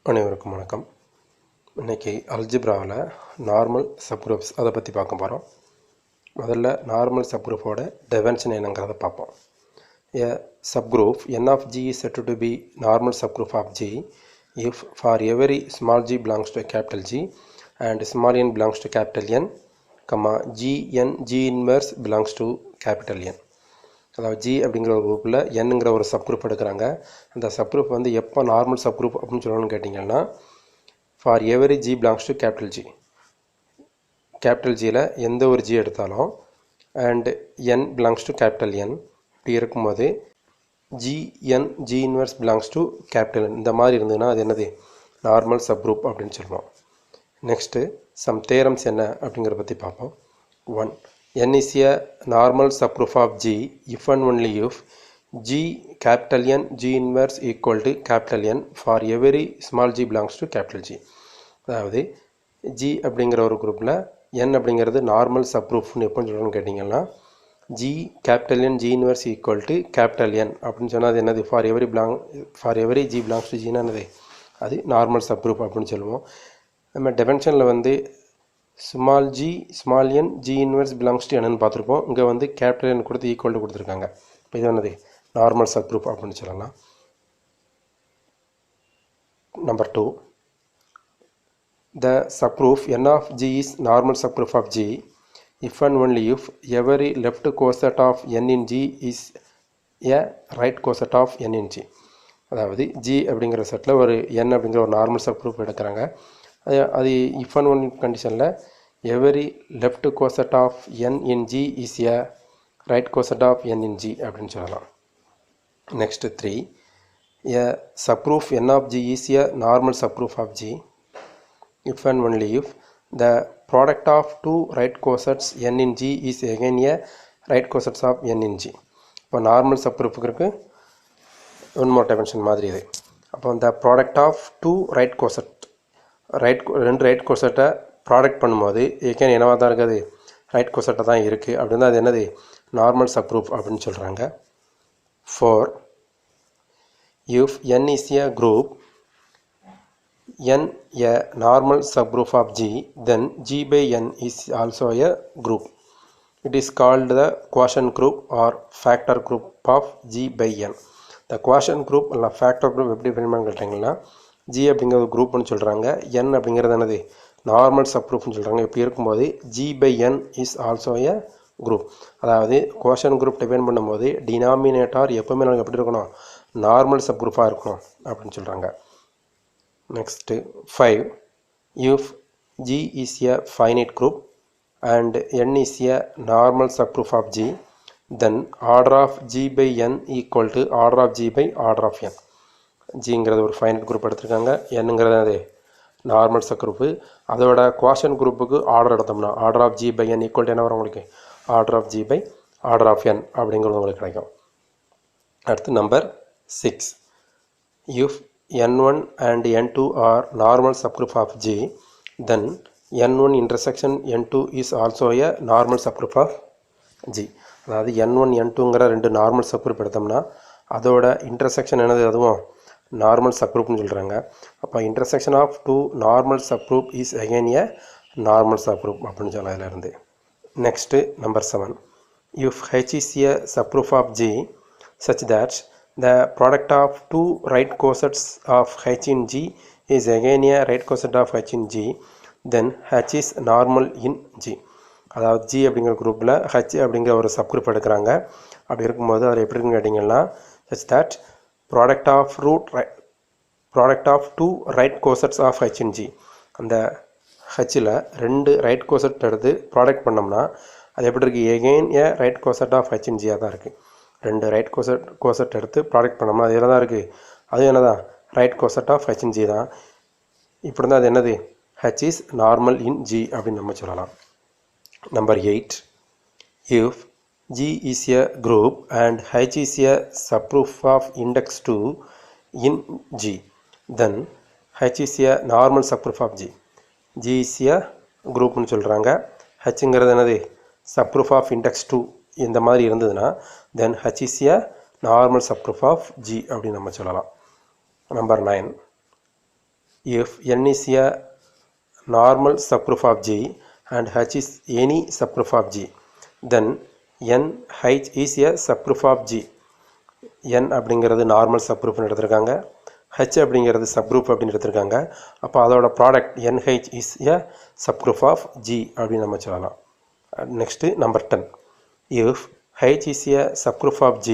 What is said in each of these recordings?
அனைவருக்கும் வணக்கம். இன்றைக்கி அல்ஜிப்ராவில் நார்மல் சப்குரூப்ஸ் அதை பற்றி பார்க்க போகிறோம். முதல்ல நார்மல் சப்குரூப்போட டெஃபினிஷன் என்னங்கிறத பார்ப்போம். A subgroup n of G is said to be normal subgroup of G if for every small g belongs to capital G and small n belongs to capital N, G inverse belongs to capital N. அதாவது G அப்படிங்கிற ஒரு குரூப்பில் என்னங்கிற ஒரு subgroup எடுக்கிறாங்க. அந்த subgroup வந்து எப்போ நார்மல் சப்குரூப் அப்படின்னு சொல்லணும்னு கேட்டிங்கன்னா, for every G belongs to capital G, capital ஜியில் எந்த ஒரு ஜி எடுத்தாலும் and N belongs to capital N, இப்படி இருக்கும்போது G inverse belongs to capital N, இந்த மாதிரி இருந்ததுன்னா அது என்னது நார்மல் சப்குரூப் அப்படின்னு சொல்லுவோம். நெக்ஸ்ட்டு சம் தேரம்ஸ் என்ன அப்படிங்கிறத பற்றி பார்ப்போம். 1. N is a normal subgroup of G if and only if G capital N G inverse equal to capital N for every small g belongs to capital G. அதாவது G அப்படிங்கிற ஒரு குரூப்பில் N அப்படிங்கிறது normal சப்குரூப்னு எப்போன்னு சொல்லணும்னு கேட்டிங்கன்னா, G capital N G inverse equal to capital N அப்படின்னு சொன்னால் அது என்னது for every G belongs to G என்னது அது நார்மல் சப்குரூப் அப்படின்னு சொல்லுவோம். நம்ம டெஃபினிஷனில் வந்து small G small N G inverse belongs to என்னன்னு பார்த்துருப்போம். இங்கே வந்து கேபிட்டல் என் கொடுத்து ஈக்குவல் டு கொடுத்துருக்காங்க. இப்போ இது என்னது நார்மல் சப்குரூப் அப்படின்னு சொல்லலாம். Number 2, the subgroup n of G is normal subgroup of G if and only if every left coset of n in G is a right coset of n in G. அதாவது G அப்படிங்கிற செட்டில் ஒரு n அப்படிங்கிற ஒரு normal subgroup எடுக்கிறாங்க. அது if and one கண்டிஷனில் every left coset of N in G is a right coset of N in G அப்படின்னு சொல்லலாம். Next 3, a subgroup N of G is a normal subgroup of G if and only if the product of two right cosets N in G is again a right cosets of N in G. இப்போ normal சப்ரூஃபுக்கு இருக்குது one more definition மாதிரி இது. அப்போ இந்த product of two right coset ரெண்டு right கோசட்டை product பண்ணும்போது ஏற்கனவே என்னவாக தான் இருக்குது ரைட் கோசட்டை தான் இருக்குது அப்படின்னா அது என்னது நார்மல் சப்குரூப் அப்படின்னு சொல்கிறாங்க. 4, if n is a group n a normal subgroup of G then G by n is also a group. It is called the quotient group or factor group of G by n. The quotient group இல்லை factor group எப்படி define கேட்டிங்கன்னா, G அப்படிங்கிறது குரூப்னு சொல்கிறாங்க, n அப்படிங்கிறது என்னது normal சப்குரூப்னு சொல்கிறாங்க. இப்படி இருக்கும்போது G by n is also a group. அதாவது கோஷன் குரூப் டிஃபைன் பண்ணும்போது டினாமினேட்டார் எப்போவுமே நமக்கு எப்படி இருக்கணும் நார்மல் சப்குரூப்பாக இருக்கணும் அப்படின்னு சொல்கிறாங்க. Next 5, if G is a finite group and n is a normal subgroup of G then order of G by n equal to order of G by order of n. ஜிங்கிறது ஒரு finite group எடுத்திருக்காங்க, என்னங்கிறது அது normal சப்குரூப்பு. அதோட குவாஷன் குரூப்புக்கு order எடுத்தோம்னா order of G by N equal to என்ன வரும் உங்களுக்கு order of G by order of N அப்படிங்கிறது உங்களுக்கு கிடைக்கும். அடுத்து number 6, if n1 and n2 are normal subgroup of G then n1 intersection n2 is also a normal subgroup of G. அதாவது n1 n2ங்கிற ரெண்டு normal subgroup எடுத்தோம்னா அதோட intersection என்னது அதுவும் நார்மல் சப்குரூப்னு சொல்கிறாங்க. அப்போ intersection of two normal subgroup is again a normal subgroup அப்படின்னு சொல்லலாம் இதிலிருந்து. Next number 7, if H is a subgroup of G such that the product of two right cosets of H in G is again a right coset of H in G then H is normal in G. அதாவது G அப்படிங்கிற குரூப்பில் H அப்படிங்கிற ஒரு subgroup எடுக்கிறாங்க. அப்படி இருக்கும்போது அதில் எப்படி இருக்குன்னு கேட்டிங்கன்னா, such that product of two right cosets of H in G. அந்த ஹெச்சில் ரெண்டு ரைட் கோசட் எடுத்து ப்ராடக்ட் பண்ணோம்னா அது எப்படி இருக்குது again a right coset of H in ஜியாக தான் இருக்குது. ரெண்டு ரைட் கோசட் எடுத்து ப்ராடக்ட் பண்ணோம்னா அது என்ன தான் இருக்குது அது என்ன தான் right coset of H in G தான். இப்படி தான் அது என்னது H is normal in G அப்படின்னு நம்ம சொல்லலாம். நம்பர் 8, இஃப் G is a group and H is a subgroup of index 2 in G then H is a normal subgroup of G. G is a groupனு சொல்கிறாங்க, Hங்கிறது என்னது subgroup of index 2 இந்த மாதிரி இருந்ததுன்னா then H is a normal subgroup of G அப்படின்னு நம்ம சொல்லலாம். Number 9, if n is a normal subgroup of G and H is any subgroup of G, then NH is a subgroup of G. N அப்படிங்கிறது normal சப்குரூப்னு எடுத்திருக்காங்க, H அப்படிங்கிறது subgroup அப்படின்னு எடுத்திருக்காங்க. அப்போ அதோட product NH is a subgroup of G அப்படின்னு நம்ம சொல்லலாம். Next number 10. If H is a subgroup of G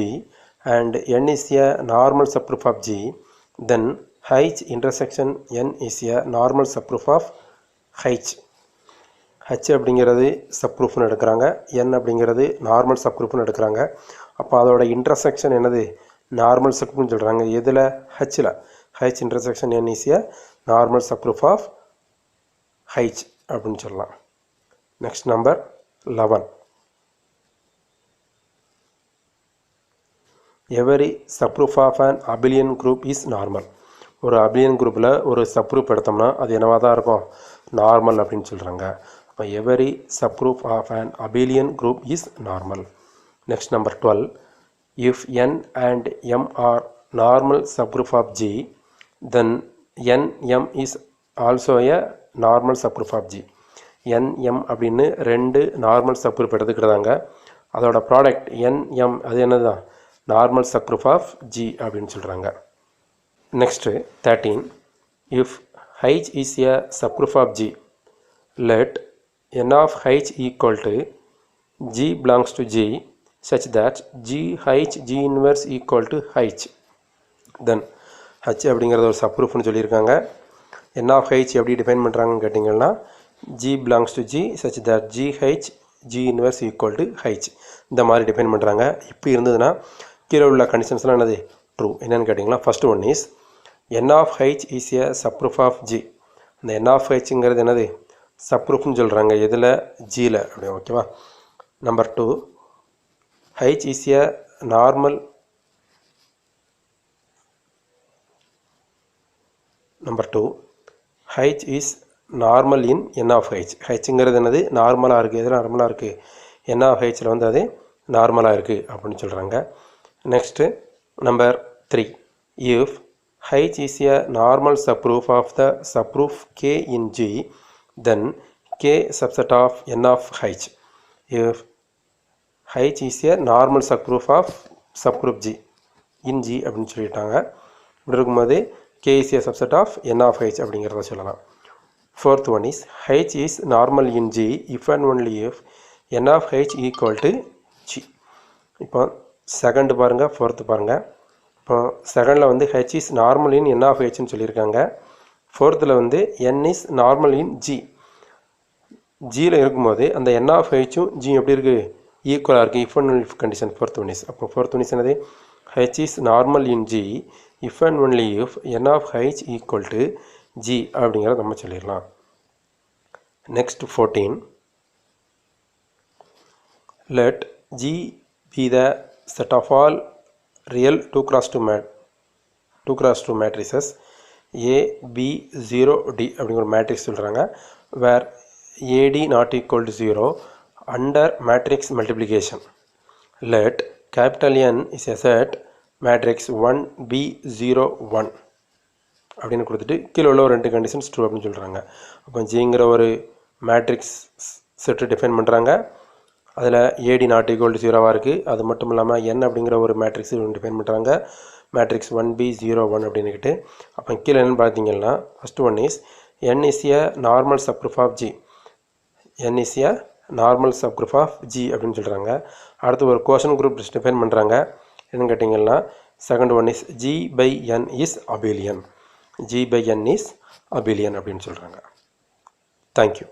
and N is a normal subgroup of G, then H intersection N is a normal subgroup of H. H அப்படிங்கிறது சப்குரூப்னு எடுக்கிறாங்க, N அப்படிங்கிறது normal சப்குரூப்னு எடுக்கிறாங்க. அப்போ அதோட intersection என்னது, normal சப்குரூப்னு சொல்கிறாங்க. எதில், ஹச்சில். H intersection N is a normal subgroup of H அப்படின்னு சொல்லலாம். Next number 11. Every subgroup of an abelian group is normal. ஒரு abelian குரூப்பில் ஒரு சப்குரூப் எடுத்தோம்னா அது என்னவாக தான் இருக்கும், நார்மல் அப்படின்னு சொல்கிறாங்க. அப்போ every subgroup of an abelian group is normal. Next number 12. If n and m are normal subgroup of G, then nm is also a normal subgroup of G. nm அப்படின்னு ரெண்டு நார்மல் சப்குரூப் எடுத்துக்கிட்டாங்க. அதோட product nm அது என்னதுதான், normal subgroup of G அப்படின்னு சொல்கிறாங்க. Next 13. If H is a subgroup of G, let n of H equal to G belongs to G such that GH G inverse equal to H. Then H அப்படிங்கிறது ஒரு சப்குரூப்னு சொல்லியிருக்காங்க. n of H எப்படி define பண்ணுறாங்கன்னு கேட்டிங்கன்னா, G belongs to G such that GH G inverse equal to H இந்த மாதிரி define பண்ணுறாங்க. இப்படி இருந்ததுன்னா கீழே உள்ள கண்டிஷன்ஸ்லாம் என்னது, ட்ரூ. என்னென்னு கேட்டிங்கன்னா, first one is n of H is a subgroup of G. இந்த n of Hங்கிறது என்னது, சப்குரூப்னு சொல்கிறாங்க. எதில், ஜியில். அப்படி ஓகேவா. Number 2, H is a normal. Number 2, H is normal in n of H. Hங்கிறது என்னது, நார்மலாக இருக்குது. எதில் நார்மலாக இருக்குது, n of Hயில் வந்து அது நார்மலாக இருக்குது அப்படின்னு சொல்கிறாங்க. Next number 3. If H is a normal subgroup of the subgroup K in G, then K subset of n of H. If H is a normal subgroup of subgroup G in G அப்படின்னு சொல்லிட்டாங்க. இப்படி இருக்கும்போது K is a subset of n of H அப்படிங்கிறத சொல்லலாம். Fourth one is H is normal in G if and only if n of H equal to G. இப்போ second பாருங்கள், fourth பாருங்கள். இப்போ செகண்டில் வந்து H is normal in n of Hன்னு சொல்லியிருக்காங்க. ஃபோர்த்தில் வந்து n is normal in G. ஜியில் இருக்கும்போது அந்த n of Hயும் G எப்படி இருக்குது, ஈக்குவலாக இருக்குது. If and if condition fourth one is. அப்போ ஃபோர்த் ஒன் இஸ் என்னது, H is normal in G if and only if n of H equal to G அப்படிங்கிறத நம்ம சொல்லிடலாம். Next 14. Let G be the set of all real 2x2 matrices A, B, 0, D அப்படிங்கிற ஒரு matrix சொல்கிறாங்க. where AD not equal to 0 under matrix multiplication. Let capital N is a set matrix 1, B, 0, 1 அப்படின்னு கொடுத்துட்டு கீழே உள்ள ஒரு ரெண்டு conditions true அப்படின்னு சொல்கிறாங்க. அப்போ ஜிங்கிற ஒரு மேட்ரிக்ஸ் செட்டு டிஃபைன் பண்ணுறாங்க. அதில் ஏடி நாட் ஈக்குவல் டு 0வாக இருக்குது. அது மட்டும் இல்லாமல் n அப்படிங்கிற ஒரு மேட்ரிக்ஸ் டிஃபைன் பண்ணுறாங்க, மேட்ரிக்ஸ் 1B 0 1 அப்படின்னுக்கிட்டு. அப்போ கீழே என்னென்னு பார்த்தீங்கன்னா, first one is n is a normal subgroup of G. n is a normal subgroup of G அப்படின்னு சொல்கிறாங்க. அடுத்து ஒரு கோஷன் குரூப் டிஃபைன் பண்ணுறாங்க. என்னென்னு கேட்டிங்கன்னா, second one is G by n is abelian. G by n is abelian அப்படின்னு சொல்கிறாங்க. Thank you.